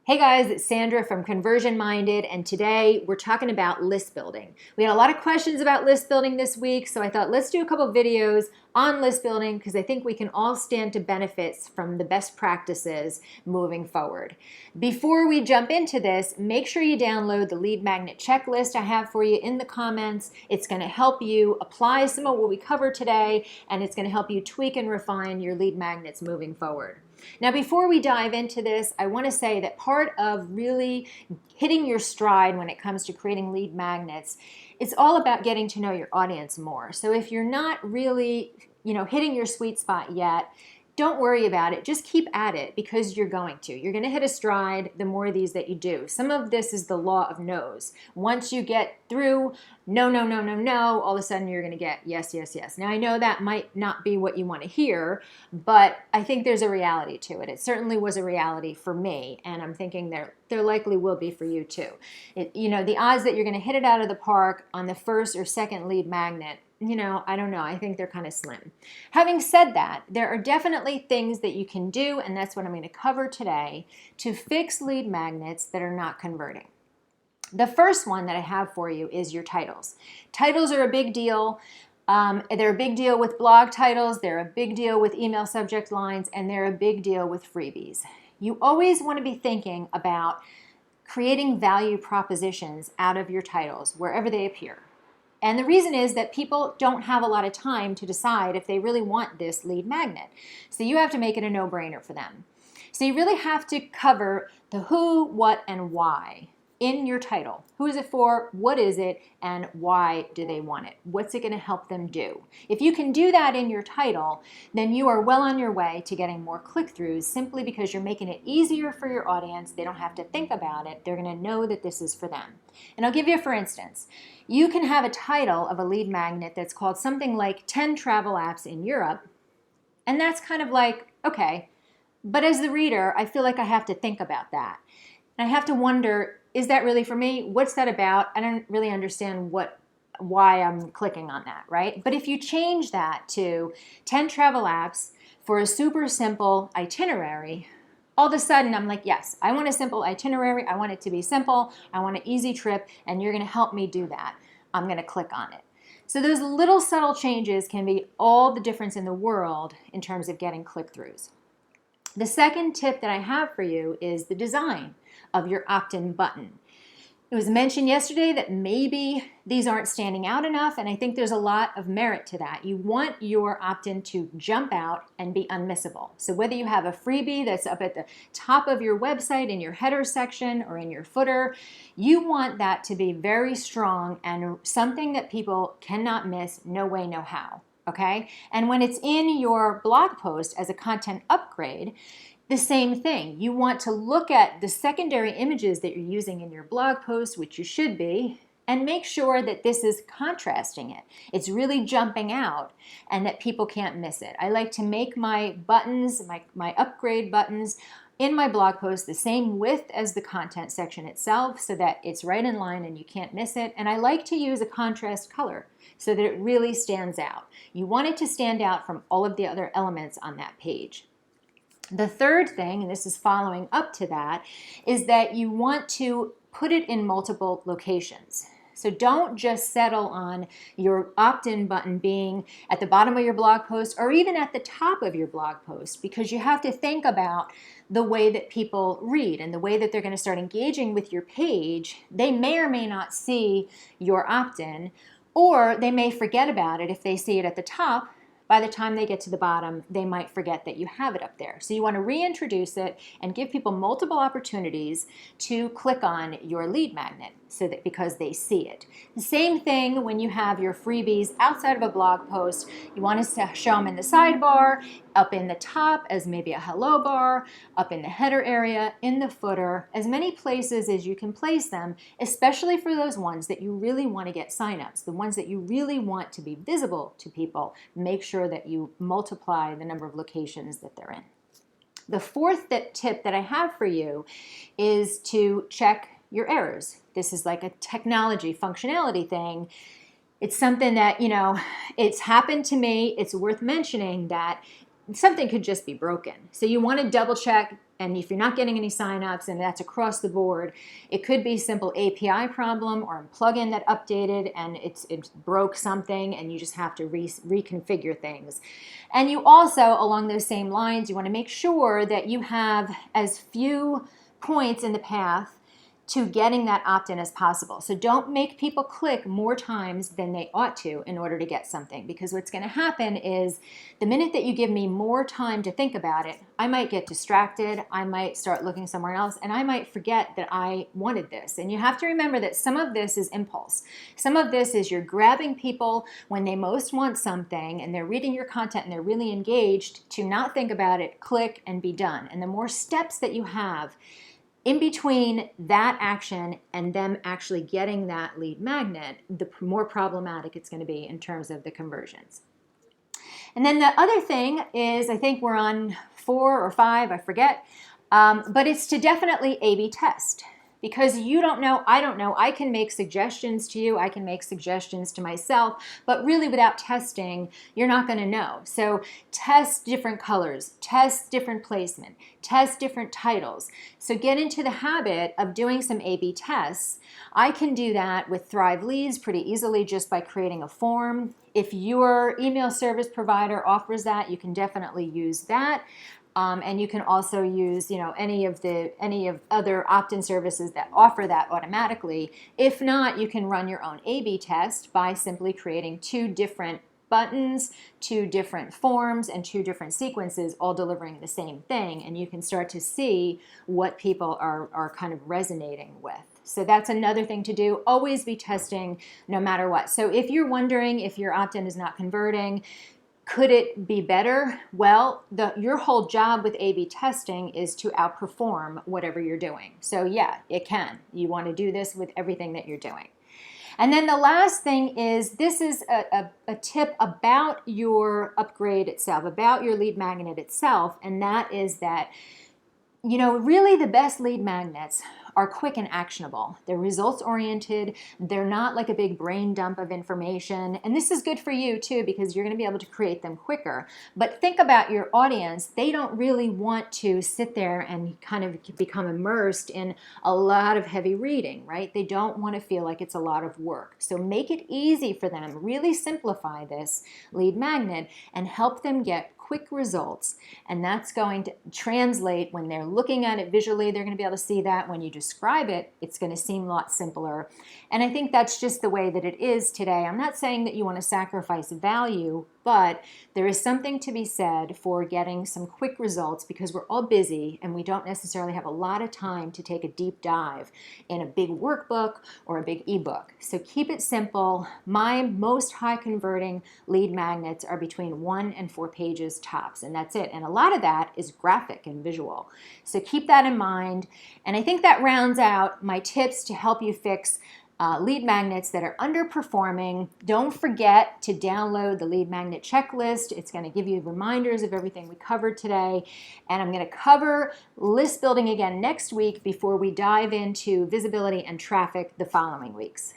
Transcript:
Hey guys, it's Sandra from Conversion Minded, and today we're talking about list building. We had a lot of questions about list building this week, so I thought let's do a couple videos on list building because I think we can all stand to benefits from the best practices moving forward. Before we jump into this, make sure you download the lead magnet checklist I have for you in the comments. It's going to help you apply some of what we covered today, and it's going to help you tweak and refine your lead magnets moving forward. Now, before we dive into this, I want to say that part of really hitting your stride when it comes to creating lead magnets, it's all about getting to know your audience more. So if you're not really, hitting your sweet spot yet, don't worry about it. Just keep at it because you're going to. You're going to hit a stride the more of these that you do. Some of this is the law of no's. Once you get through no, no, no, no, no, all of a sudden you're going to get yes, yes, yes. Now I know that might not be what you want to hear, but I think there's a reality to it. It certainly was a reality for me, and I'm thinking there likely will be for you too. The odds that you're going to hit it out of the park on the first or second lead magnet, I don't know. I think they're kind of slim. Having said that, there are definitely things that you can do, and that's what I'm going to cover today, to fix lead magnets that are not converting. The first one that I have for you is your titles. Titles are a big deal. They're a big deal with blog titles. They're a big deal with email subject lines, and they're a big deal with freebies. You always want to be thinking about creating value propositions out of your titles wherever they appear. And the reason is that people don't have a lot of time to decide if they really want this lead magnet. So you have to make it a no-brainer for them. So you really have to cover the who, what, and why in your title. Who is it for? What is it? And why do they want it? What's it going to help them do? If you can do that in your title, then you are well on your way to getting more click-throughs simply because you're making it easier for your audience. They don't have to think about it. They're going to know that this is for them. And I'll give you, for instance, you can have a title of a lead magnet that's called something like 10 travel apps in Europe. And that's kind of like, okay, but as the reader, I feel like I have to think about that. And I have to wonder, is that really for me? What's that about? I don't really understand why I'm clicking on that, right? But if you change that to 10 travel apps for a super simple itinerary, all of a sudden I'm like, yes, I want a simple itinerary. I want it to be simple. I want an easy trip, and you're going to help me do that. I'm going to click on it. So those little subtle changes can be all the difference in the world in terms of getting click-throughs. The second tip that I have for you is the design of your opt-in button. It was mentioned yesterday that maybe these aren't standing out enough, and I think there's a lot of merit to that. You want your opt-in to jump out and be unmissable. So whether you have a freebie that's up at the top of your website in your header section or in your footer, you want that to be very strong and something that people cannot miss, no way, no how. Okay? And when it's in your blog post as a content upgrade, the same thing. You want to look at the secondary images that you're using in your blog post, which you should be, and make sure that this is contrasting it. It's really jumping out and that people can't miss it. I like to make my buttons, my upgrade buttons, in my blog post the same width as the content section itself so that it's right in line and you can't miss it. And I like to use a contrast color so that it really stands out. You want it to stand out from all of the other elements on that page. The third thing, and this is following up to that, is that you want to put it in multiple locations. So don't just settle on your opt-in button being at the bottom of your blog post or even at the top of your blog post, because you have to think about the way that people read and the way that they're going to start engaging with your page. They may or may not see your opt-in, or they may forget about it if they see it at the top. By the time they get to the bottom, they might forget that you have it up there. So you want to reintroduce it and give people multiple opportunities to click on your lead magnet so that because they see it. The same thing when you have your freebies outside of a blog post. You want to show them in the sidebar, up in the top as maybe a hello bar, up in the header area, in the footer, as many places as you can place them, especially for those ones that you really want to get signups, the ones that you really want to be visible to people. Make sure that you multiply the number of locations that they're in. The fourth tip that I have for you is to check your errors. This is like a technology functionality thing. It's something that, it's happened to me. It's worth mentioning that something could just be broken. So you want to double check, And if you're not getting any signups, and that's across the board, it could be simple API problem or a plugin that updated and it broke something and you just have to reconfigure things. And you also, along those same lines, you want to make sure that you have as few points in the path to getting that opt-in as possible. So don't make people click more times than they ought to in order to get something, because what's going to happen is the minute that you give me more time to think about it, I might get distracted, I might start looking somewhere else, and I might forget that I wanted this. And you have to remember that some of this is impulse. Some of this is you're grabbing people when they most want something and they're reading your content and they're really engaged to not think about it, click, and be done. And the more steps that you have in between that action and them actually getting that lead magnet, the more problematic it's going to be in terms of the conversions. And then the other thing is, I think we're on 4 or 5, I forget, but it's to definitely A/B test. Because you don't know, I don't know, I can make suggestions to you, I can make suggestions to myself, but really without testing, you're not going to know. So test different colors, test different placement, test different titles. So get into the habit of doing some A/B tests. I can do that with Thrive Leads pretty easily just by creating a form. If your email service provider offers that, you can definitely use that. And you can also use, any of other opt-in services that offer that automatically. If not, you can run your own A/B test by simply creating 2 different buttons, 2 different forms, and 2 different sequences, all delivering the same thing. And you can start to see what people are kind of resonating with. So that's another thing to do. Always be testing no matter what. So if you're wondering if your opt-in is not converting, could it be better? Well, your whole job with A/B testing is to outperform whatever you're doing. So yeah, it can. You want to do this with everything that you're doing. And then the last thing is, this is a tip about your upgrade itself, about your lead magnet itself, and that is that, really the best lead magnets are quick and actionable. They're results oriented. They're not like a big brain dump of information. And this is good for you too, because you're going to be able to create them quicker. But think about your audience. They don't really want to sit there and kind of become immersed in a lot of heavy reading, right? They don't want to feel like it's a lot of work. So make it easy for them. Really simplify this lead magnet and help them get quick results, and that's going to translate when they're looking at it visually. They're going to be able to see that. When you describe it, it's going to seem a lot simpler. And I think that's just the way that it is today. I'm not saying that you want to sacrifice value, but there is something to be said for getting some quick results, because we're all busy and we don't necessarily have a lot of time to take a deep dive in a big workbook or a big ebook. So keep it simple. My most high converting lead magnets are between 1 and 4 pages tops, and that's it. And a lot of that is graphic and visual. So keep that in mind. And I think that rounds out my tips to help you fix lead magnets that are underperforming. Don't forget to download the lead magnet checklist. It's going to give you reminders of everything we covered today. And I'm going to cover list building again next week before we dive into visibility and traffic the following weeks.